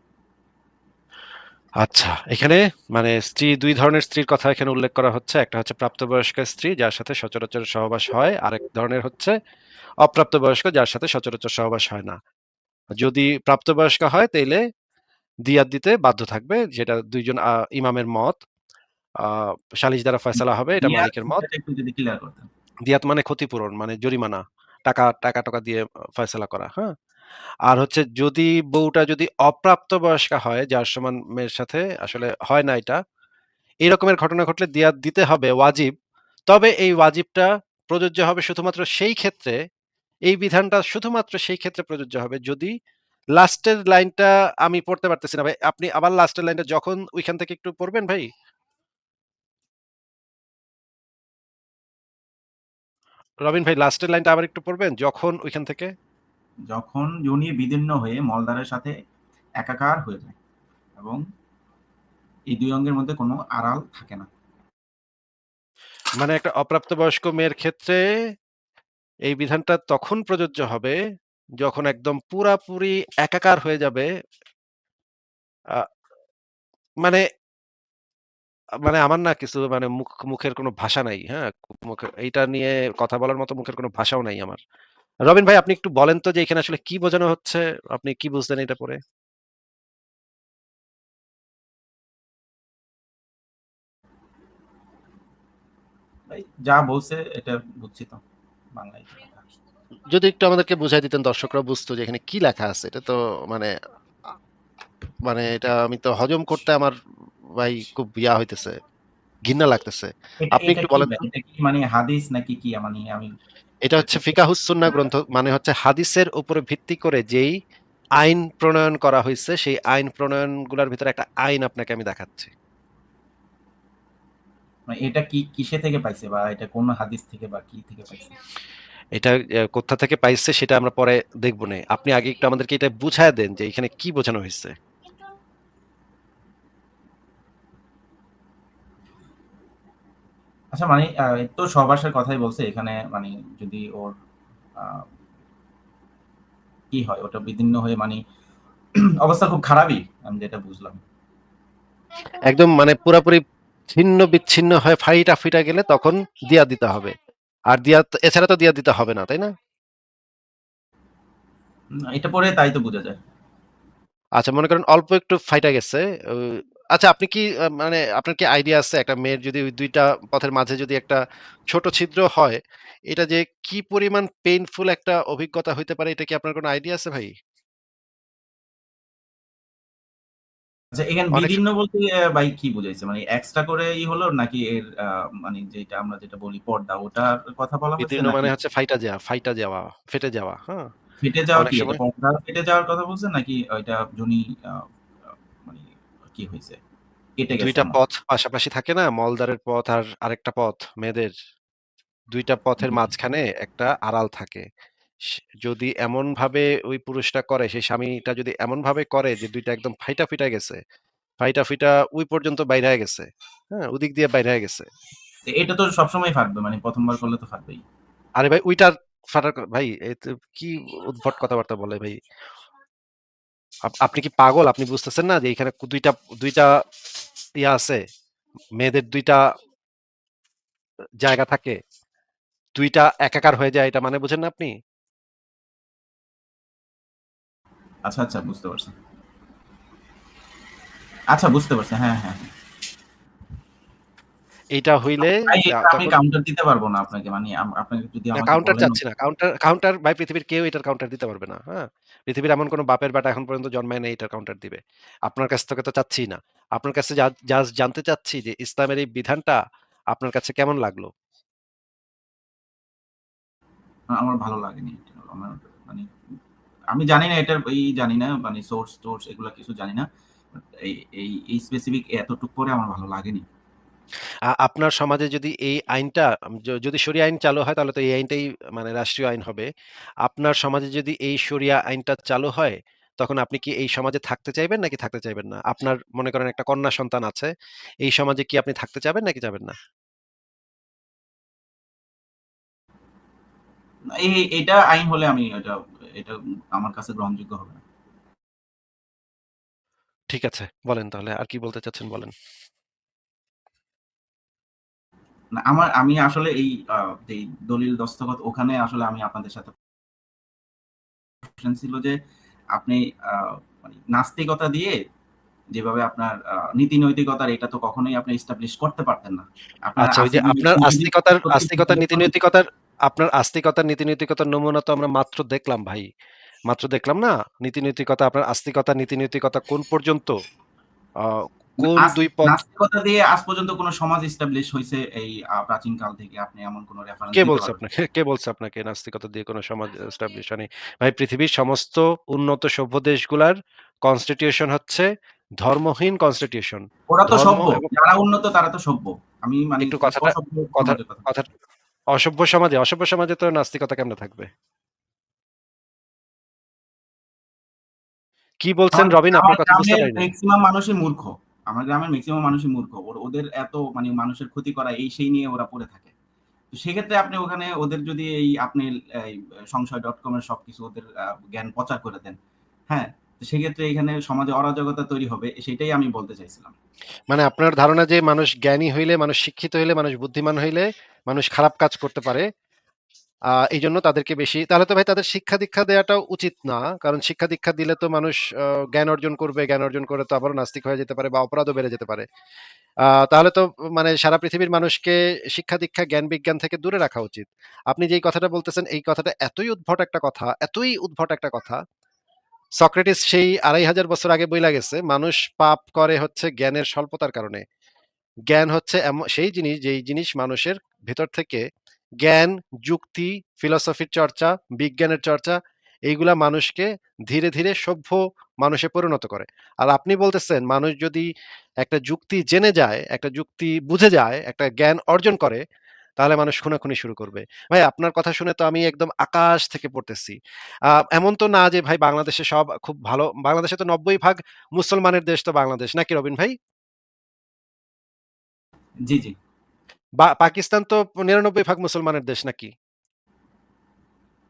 আচ্ছা, এখানে মানে স্ত্রী ২ ধরনের স্ত্রীর কথা এখানে উল্লেখ করা হচ্ছে। একটা হচ্ছে প্রাপ্তবয়স্কা স্ত্রী যার সাথে সচরাচর সহবাস হয়। আরেক ধরনের হচ্ছে অপ্রাপ্তবয়স্ক যার সাথে সচরাচর সহবাস হয় না। যদি প্রাপ্তবয়স্ক হয় তাইলে দিয়াত দিতে বাধ্য থাকবে। যেটা ২ জন ইমামের মত। আ সালিস দ্বারা ফয়সালা হবে। এটা দিয়াত মালিকের মত। বিষয়টা একটু যদি ক্লিয়ার করতেন। দিয়াত মানে ক্ষতিপূরণ মানে জরিমানা। টাকা দিয়ে ফয়সালা করা, হ্যাঁ? আর হচ্ছে যদি বউটা যদি অপ্রাপ্তবয়স্কা হয় যার সমান মেয়ের সাথে আসলে হয় না এটা, এই রকমের ঘটনা ঘটলে দিয়াত দিতে হবে ওয়াজিব। তবে এই ওয়াজিবটা প্রযোজ্য হবে শুধুমাত্র সেই ক্ষেত্রে, এই বিধানটা শুধুমাত্র সেই ক্ষেত্রে প্রযোজ্য হবে যদি লাস্টের লাইনটা আমি পড়তে পারতেছি না ভাই। আপনি আবার লাস্টের লাইনটা যখন ওইখান থেকে একটু পড়বেন ভাই? রবিন ভাই লাস্টের লাইনটা আবার একটু পড়বেন? যখন ওইখান থেকে? যখন যোনি বিদীর্ণ হয়ে মলদ্বারের সাথে একাকার হয়ে যায় এবং এই ২ অঙ্গের মধ্যে কোনো আড়াল থাকে না। মানে একটা অপ্রাপ্তবয়স্ক মেয়ের ক্ষেত্রে এই বিধানটা তখন প্রযোজ্য হবে যখন একদম পুরাপুরি একাকার হয়ে যাবে। আ মানে মানে আমার না কিছু মানে মুখের কোনো ভাষা নাই। হ্যাঁ? এইটা নিয়ে কথা বলার মতো মুখের কোনো ভাষাও নাই আমার। রবিন ভাই আপনি একটু বলেন তো যে এখানে আসলে কি বোঝানো হচ্ছে? আপনি কি বুঝলেন এটা পড়ে? ভাই যা বলছে এটা বুঝছি তো, বাংলায় তো কথা। যদি একটু আমাদেরকে বুঝাই দিতেন দর্শকরা বুঝতো যে এখানে কি লেখা আছে। এটা তো মানে আ মানে এটা আমি তো হজম করতে আমার ভাই খুব হইতেছে। ঘিন্না লাগতেছে। এটা আপনি এটা একটু কি বলেন ভাই? তো? এটা কি মানে হাদিস নাকি কি? মানে আমি এটা এটা হচ্ছে ঠিক ফিকাহুস সুন্নাহ গ্রন্থ মানে হচ্ছে হাদিসের উপরে ভিত্তি করে যেই আইন প্রণয়ন করা হইছে সেই আইন প্রণয়নগুলার ভিতরে একটা আইন আপনাকে আমি দেখাচ্ছি। মানে এটা কি কিসে থেকে পাইছে বা এটা কোন হাদিস থেকে বা কি থেকে পাইছে? এটা কোথা থেকে পাইছে সেটা আমরা পরে দেখবনে। আপনি আগে একটু আমাদেরকে এটা বুঝায়া দেন যে এখানে কি বোঝানো হইছে? আচ্ছা মানে তো সহবাসের কথাই বলছে এখানে, মানে যদি ওর আ কি হয় ওটা বিদীর্ণ হয়ে মানে অবস্থা খুব খারাপই, আমি যেটা বুঝলাম। একদম মানে পুরাপুরি ছিন্ন-বিচ্ছিন্ন হয়ে ফাইটা গেলে তখন দিয়া দিতে হবে। আর এছাড়া তো দিয়া দিতে হবে না, তাই না? এটা পড়ে তাই তো বোঝা যায়। আচ্ছা মনে করেন অল্প একটু ফাইটা গেছে। ও আচ্ছা আপনি কি মানে আপনার কি আইডিয়া আছে একটা মেয়ের যদি ওই ২ টা পথের মাঝে যদি একটা ছোট ছিদ্র হয়, এটা যে কি পরিমাণ পেইনফুল একটা অভিজ্ঞতা হইতে পারে এটা কি আপনার কোনো আইডিয়া আছে ভাই? আচ্ছা এখানে অনেক বিদীর্ণ বলতে ভাই কি বুঝাইছে? মানে এক্সট্রা করে হলো নাকি এর মানে যেটা আমরা যেটা বলি পর্দা ওটার কথা বলা হয়েছে বিদীর্ণ মানে নাকি হচ্ছে ফাইটা যাওয়া, ফেটে যাওয়া, হ্যাঁ? ফেটে যাওয়া? অনেক কি এটা সময় পর্দা ফেটে যাওয়ার কথা বলছেন নাকি ওইটা যোনি আ আ মানে কি হইছে? কেটে ২ গেছে টা এমন? পথ পাশাপাশি থাকে না? মলদ্বারের পথ আর আরেকটা পথ মেয়েদের। ২ টা পথের জি, জি। মাঝখানে একটা আড়াল থাকে। যদি এমনভাবে ওই পুরুষটা করে, সেই স্বামীটা যদি এমনভাবে করে যে ২ টা একদম ফিটা গেছে। ফিটা ওই পর্যন্ত বাইর হয়ে গেছে। হ্যাঁ? ওদিক দিয়ে বাইর হয়ে গেছে। এটা তো সবসময় ফাটবে, মানে ১ম বার করলে তো ফাটবেই। আরে ভাই ওইটার ভাই এ তো কি উদ্ভট কথাবার্তা বলে ভাই। আপনি কি পাগল? আপনি বুঝতেছেন না যে এখানে ২ টা ইয়া আছে। মেয়েদের ২ টা জায়গা থাকে। ২ টা একাকার হয়ে যায় এটা মানে বুঝেন না আপনি? আচ্ছা, আচ্ছা বুঝতে পারছি। আচ্ছা বুঝতে পারছি। হ্যাঁ, হ্যাঁ, হ্যাঁ। এইটা হইলে ভাই এটা আমি তখন কাউন্টার দিতে পারব না আপনাকে। মানে আপনাকে যদি না আমাকে কাউন্টার বলেন চাচ্ছি না। কাউন্টার ভাই পৃথিবীর কেউ এটার কাউন্টার দিতে পারবে না। হ্যাঁ? পৃথিবীর এমন কোন বাপের বেটা এখন পর্যন্ত জন্মায় নাই এটার কাউন্টার দিবে। আপনার কাছ থেকে তো চাচ্ছিই না। আপনার কাছে জাস্ট জানতে চাচ্ছি যে ইসলামের এই বিধানটা আপনার কাছে কেমন লাগলো? আমার ভালো লাগেনি এটা। আমার মানে আমি জানি না এটার জানি না মানে সোর্স-টোর্স এগুলা কিছু জানি না। এই এই স্পেসিফিক এতটুক পরে আমার ভালো লাগেনি। আপনার সমাজে যদি এই আইনটা যদি শরিয়া আইন চালু হয় তাহলে তো এই আইনটাই মানে রাষ্ট্রীয় আইন হবে। আপনার সমাজে যদি এই শরিয়া আইনটা চালু হয়, তখন আপনি কি এই সমাজে থাকতে চাইবেন নাকি থাকতে চাইবেন না? আপনার মনে করেন একটা কন্যা সন্তান আছে। এই সমাজে কি আপনি থাকতে চাবেন নাকি চাবেন না? এটা আইন হলে আমি এটা এটা আমার কাছে গ্রহণযোগ্য হবে না। ঠিক আছে, বলেন তাহলে আর কি বলতে চাচ্ছেন বলেন। না, আমি আসলে এই যে দলিল দস্তখত ওখানে আসলে আমি আপনাদের সাথে কোশ্চেন ছিল যে আপনি মানে নাস্তিকতা দিয়ে যেভাবে আপনার নীতি নৈতিকতার এটা তো কখনোই আপনি এস্টাবলিশ করতে পারতেন না। আপনার আচ্ছা, ওই যে আস্তিক আপনার যদি আস্তিকতার নীতি নৈতিকতার নমুনা তো আমরা মাত্র দেখলাম ভাই, মাত্র দেখলাম না। নীতি নৈতিকতা, আপনার আস্তিকতা নীতি নৈতিকতা কোন পর্যন্ত, কোন দুই পথ। নাস্তিকতা দিয়ে আজ পর্যন্ত কোন সমাজ এস্টাবলিশ হয়েছে এই প্রাচীন কাল থেকে আপনি এমন কোন রেফারেন্স কে দিতে বলছে পারবেন? আপনাকে, কে বলছে আপনাকে নাস্তিকতা দিয়ে কোনো সমাজ এস্টাবলিশ হয়নি? ভাই, পৃথিবীর সমস্ত উন্নত সভ্য দেশগুলার কনস্টিটিউশন হচ্ছে ধর্মহীন কনস্টিটিউশন। ওরা তো ধর্ম সভ্য, এবং যারা উন্নত তারা তো সভ্য। আমি মানে একটু কথাটা অসভ্য কথা সমাজের কথা। কথা অসভ্য সমাজে তো নাস্তিকতা কেমনে থাকবে? কি বলছেন আমার রবিন? আমার আপনার কথা বুঝতে গ্রামের পারি নাই। মেক্সিমাম মানুষই মূর্খ। আমার গ্রামের মেক্সিমাম মানুষই মূর্খ। ওদের এত মানে মানুষের ক্ষতি করা এই সেই নিয়ে ওরা পড়ে থাকে। তো সেক্ষেত্রে আপনি ওখানে ওদের যদি এই আপনি এই সংশয়.com এর সবকিছু ওদের জ্ঞান প্রচার করে দেন, হ্যাঁ? তো সেক্ষেত্রে এখানে সমাজে অরাজকতা তৈরি হবে। সেটাই আমি বলতে চাইছিলাম। মানে আপনার ধারণা যে মানুষ জ্ঞানী হইলে, মানুষ শিক্ষিত হইলে, মানুষ বুদ্ধিমান হইলে মানুষ খারাপ কাজ করতে পারে। এই জন্য তাদেরকে বেশি, তাহলে তো ভাই তাদের শিক্ষা দীক্ষা দেওয়াটাও উচিত না। কারণ শিক্ষা দীক্ষা দিলে তো মানুষ জ্ঞান অর্জন করবে, জ্ঞান অর্জন করে তো আবারও নাস্তিক হয়ে যেতে পারে বা অপরাধও বেড়ে যেতে পারে। তাহলে তো মানে সারা পৃথিবীর মানুষকে শিক্ষা দীক্ষা জ্ঞান বিজ্ঞান থেকে দূরে রাখা উচিত। আপনি যেই কথাটা বলতেছেন এই কথাটা এতই উদ্ভট একটা কথা, এতই উদ্ভট একটা কথা। সক্রেটিস সেই ২৫০০ বছর আগে বইলা গেছে মানুষ পাপ করে হচ্ছে জ্ঞানের স্বল্পতার কারণে। জ্ঞান হচ্ছে সেই জিনিস, যেই জিনিস মানুষের ভেতর থেকে জ্ঞান, যুক্তি, ফিলসফির চর্চা, বিজ্ঞানের চর্চা, এইগুলা মানুষকে ধীরে ধীরে সভ্য মানুষে পরিণত করে। আর আপনি বলতেছেন মানুষ যদি একটা যুক্তি জেনে যায়, একটা যুক্তি বুঝে যায়, একটা জ্ঞান অর্জন করে, তাহলে মানুষ খুনাখুনি শুরু করবে। ভাই, আপনার কথা শুনে তো আমি একদম আকাশ থেকে পড়তেছি। এমন তো না যে ভাই বাংলাদেশে সব খুব ভালো, বাংলাদেশে তো ৯০% মুসলমানের দেশ তো বাংলাদেশ, নাকি রবিন ভাই? জি, জি। পাকিস্তান তো ৯৯% মুসলমানের দেশ নাকি?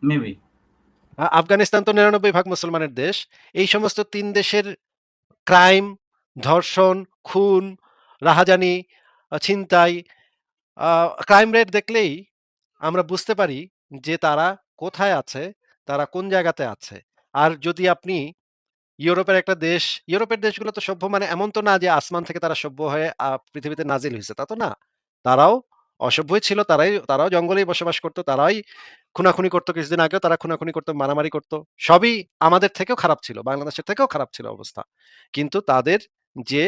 মেবি। আফগানিস্তান তো ৯৯% মুসলমানের দেশ। এই সমস্ত ৩ দেশের ক্রাইম, ধর্ষণ, খুন, রাহাজানি, ছিনতাই, ক্রাইম রেট দেখলেই আমরা বুঝতে পারি যে তারা কোথায় আছে, তারা কোন জায়গাতে আছে। আর যদি আপনি ইউরোপের একটা দেশ, ইউরোপের দেশগুলো তো সভ্য, মানে এমন তো না যে আসমান থেকে তারা সভ্য হয়ে পৃথিবীতে নাজিল হইছে, তা তো না। তারাও অসভ্যই ছিল, তারাও জঙ্গলেই বসবাস করত, তারাই খুনাখুনি করত, কিছুদিন আগেও তারা খুনাখুনি করত, মারামারি করত। সবই আমাদের থেকেও খারাপ ছিল, বাংলাদেশের থেকেও খারাপ ছিল অবস্থা। কিন্তু তাদের যে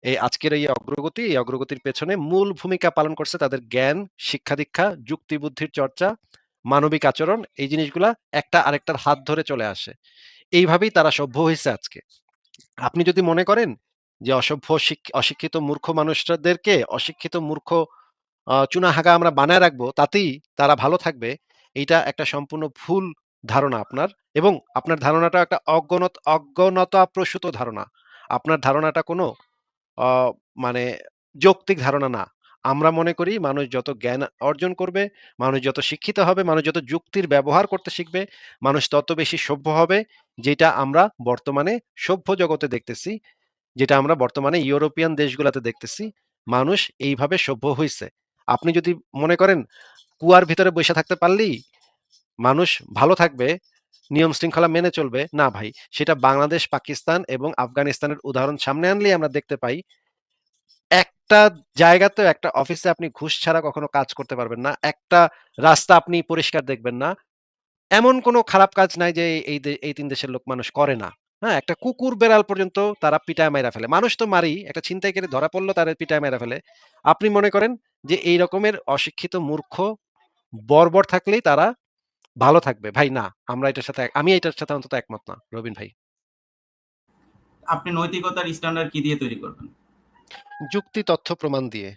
এই আজকের এই অগ্রগতি, এই অগ্রগতির পেছনে মূল ভূমিকা পালন করছে তাদের জ্ঞান, শিক্ষা-দীক্ষা, যুক্তি-বুদ্ধির চর্চা, মানবিক আচরণ, এই জিনিসগুলা একটা আরেকটার হাত ধরে চলে আসে। এইভাবেই তারা সভ্য হইছে আজকে। আপনি যদি মনে করেন যে অশিক্ষিত মূর্খ মানুষদেরকে অশিক্ষিত মূর্খ চুনাহাগা আমরা বানায় রাখবো, তাতেই তারা ভালো থাকবে, এইটা একটা সম্পূর্ণ ভুল ধারণা আপনার। এবং আপনার ধারণাটা একটা অজ্ঞানতাপ্রসূত ধারণা। আপনার ধারণাটা কোনো অ মানে যৌক্তিক ধারণা না। আমরা মনে করি মানুষ যত জ্ঞান অর্জন করবে, মানুষ যত শিক্ষিত হবে, মানুষ যত যুক্তির ব্যবহার করতে শিখবে, মানুষ তত বেশি সভ্য হবে। যেটা আমরা বর্তমানে সভ্য জগতে দেখতেছি, যেটা আমরা বর্তমানে ইউরোপিয়ান দেশগুলাতে দেখতেছি। মানুষ এইভাবে সভ্য হইছে। আপনি যদি মনে করেন কুয়ার ভিতরে বইসা থাকতে পারলেই মানুষ ভালো থাকবে, নিয়ম শৃঙ্খলা মেনে চলবে, না ভাই। সেটা বাংলাদেশ, পাকিস্তান এবং আফগানিস্তানের উদাহরণ সামনে আনলেই আমরা দেখতে পাই একটা জায়গাতেও, একটা অফিসে আপনি ঘুষ ছাড়া কখনো কাজ করতে পারবেন না। একটা রাস্তা আপনি পরিষ্কার দেখবেন না। এমন কোনো খারাপ কাজ নাই যে এই ৩ দেশের লোক মানুষ করে না। হ্যাঁ? একটা কুকুর বেড়াল পর্যন্ত তারা পিটায় মাইরা ফেলে। মানুষ তো মারি, একটা ছিনতাইকারী ধরা পড়লেও তারে পিটায় মাইরা ফেলে। আপনি মনে করেন যে এই রকমের অশিক্ষিত মূর্খ বর্বর থাকলেই তারা ভালো থাকবে? ভাই না, আমি এটার সাথে অন্তত একমত না, রবিন ভাই। আপনি নৈতিকতার স্ট্যান্ডার্ড কি দিয়ে তৈরি করবেন? যুক্তি, তথ্য, প্রমাণ দিয়ে।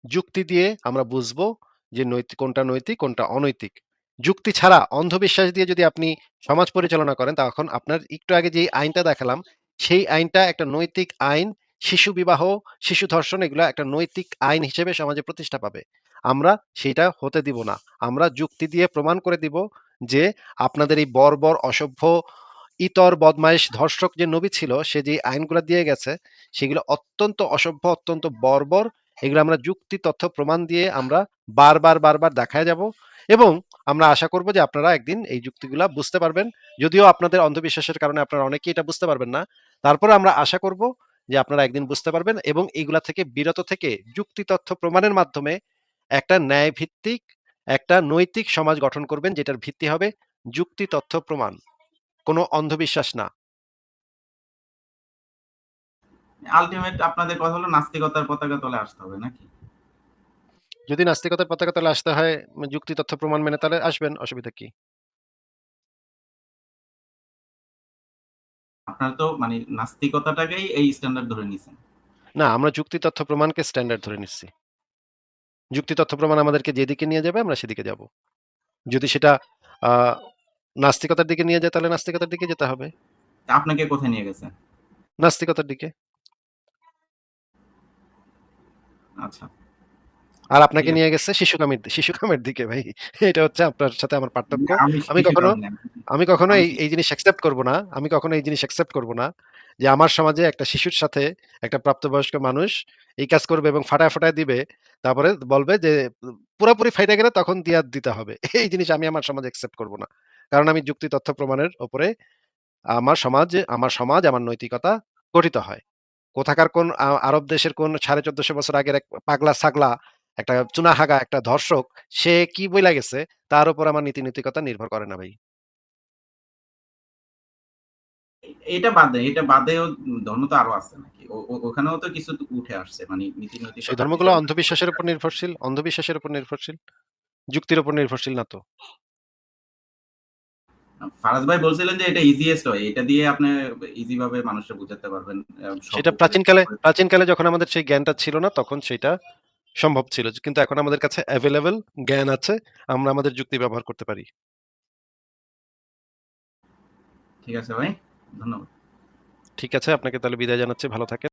যুক্তি দিয়ে আমরা বুঝবো যে কোনটা নৈতিক, কোনটা অনৈতিক। যুক্তি ছাড়া অন্ধবিশ্বাস দিয়ে যদি আপনি সমাজ পরিচালনা করেন, তখন আপনার একটু আগে যে আইনটা দেখালাম, সেই আইনটা একটা নৈতিক আইন, শিশু বিবাহ, শিশু ধর্ষণ এগুলা একটা নৈতিক আইন হিসেবে সমাজে প্রতিষ্ঠা পাবে। আমরা সেইটা হতে দিব না। আমরা যুক্তি দিয়ে প্রমাণ করে দিব যে আপনাদের এই বর্বর, অসভ্য, ইতর, বদমাইশ, ধর্ষক যে নবী ছিল সে যে আইনগুলা দিয়ে গেছে সেগুলো অত্যন্ত অসভ্য, অত্যন্ত বর্বর। এগুলো আমরা যুক্তি, তথ্য, প্রমাণ দিয়ে আমরা বারবার দেখায় যাব এবং আমরা আশা করব যে আপনারা একদিন এই যুক্তিগুলা বুঝতে পারবেন। যদিও আপনাদের অন্ধবিশ্বাসের কারণে আপনারা অনেকেই এটা বুঝতে পারবেন না। তারপরে আমরা আশা করব যে আপনারা একদিন বুঝতে পারবেন এবং এগুলা থেকে বিরত থেকে যুক্তি, তথ্য, প্রমাণের মাধ্যমে একটা ন্যায় ভিত্তিক, একটা নৈতিক সমাজ গঠন করবেন যেটার ভিত্তি হবে যুক্তি, তথ্য, প্রমাণ। কোনো অন্ধবিশ্বাস না। আলটিমেট আপনাদের কথা হলো নাস্তিকতার পতাকা তলে আসতে হবে নাকি? যদি নাস্তিকতার পতাকা তলে আসতে হয় যুক্তি, তথ্য, প্রমাণ মেনে তাহলে আসবেন, অসুবিধা কি? আপনারা তো মানে নাস্তিকতাটাকেই এই স্ট্যান্ডার্ড ধরে নিছেন। না, আমরা যুক্তি, তথ্য, প্রমাণকে স্ট্যান্ডার্ড ধরে নিচ্ছি। যুক্তি, তথ্য, প্রমাণ আমাদেরকে যেদিকে নিয়ে যাবে আমরা সেদিকে যাব। যদি সেটা আ নাস্তিকতার দিকে নিয়ে যায় তাহলে নাস্তিকতার দিকে যেতে হবে। তা আপনাকে কোথায় নিয়ে গেছে? নাস্তিকতার দিকে। আচ্ছা, আর ঠিক আপনাকে আছে। নিয়ে গেছে শিশুকামের দিকে ভাই। এটা হচ্ছে আপনার সাথে আমার পার্থক্য। আমি আমি শিশু কখনো কামী না। আমি কখনো আমি এই জিনিস অ্যাকসেপ্ট করব না। আমি কখনো এই জিনিস অ্যাকসেপ্ট করব না যে আমার সমাজে একটা শিশুর সাথে একটা প্রাপ্তবয়স্ক মানুষ এই কাজ করবে এবং ফাটায় দিবে। তারপরে বলবে যে পুরাপুরি ফাইটা গেলে তখন দিয়া দিতে হবে। এই জিনিস আমি আমার সমাজে অ্যাকসেপ্ট করব না। কারণ আমি যুক্তি, তথ্য, প্রমাণের উপরে আমার সমাজ, আমার নৈতিকতা গঠিত হয়। কোথাকার কোন আরব দেশের কোন ১৪৫০ বছর আগের এক পাগলা ছাগলা, একটা চুনাহাগা, একটা ধর্ষক, সে কি বইলা গেছে তার উপর আমার নীতি-নৈতিকতা নির্ভর করে না ভাই। এটা বাদ দেন। এটা বাদেও ধর্ম তো আরো আছে নাকি? ওখানেও তো কিছু উঠে আসছে। মানে নীতি সেই নৈতিকতার ধর্মগুলো বিষয়গুলো উঠে অন্ধবিশ্বাসের উপর আসছে। নির্ভরশীল, যুক্তির উপর নির্ভরশীল না তো। ফারাজ ভাই বলছিলেন যে এটা ইজিয়েস্ট ওয়ে। এটা দিয়ে আপনি ইজি ভাবে মানুষকে বুঝাতে পারবেন সব সেটা উপরে। প্রাচীনকালে যখন আমাদের সেই জ্ঞানটা ছিল না তখন সেটা সম্ভব ছিল। কিন্তু এখন আমাদের কাছে এভেইলেবল জ্ঞান আছে। আমরা আমাদের যুক্তি ব্যবহার করতে পারি। ঠিক আছে ভাই। ধন্যবাদ। ঠিক আছে, আপনাকে তাহলে বিদায় জানাচ্ছি। ভালো থাকেন।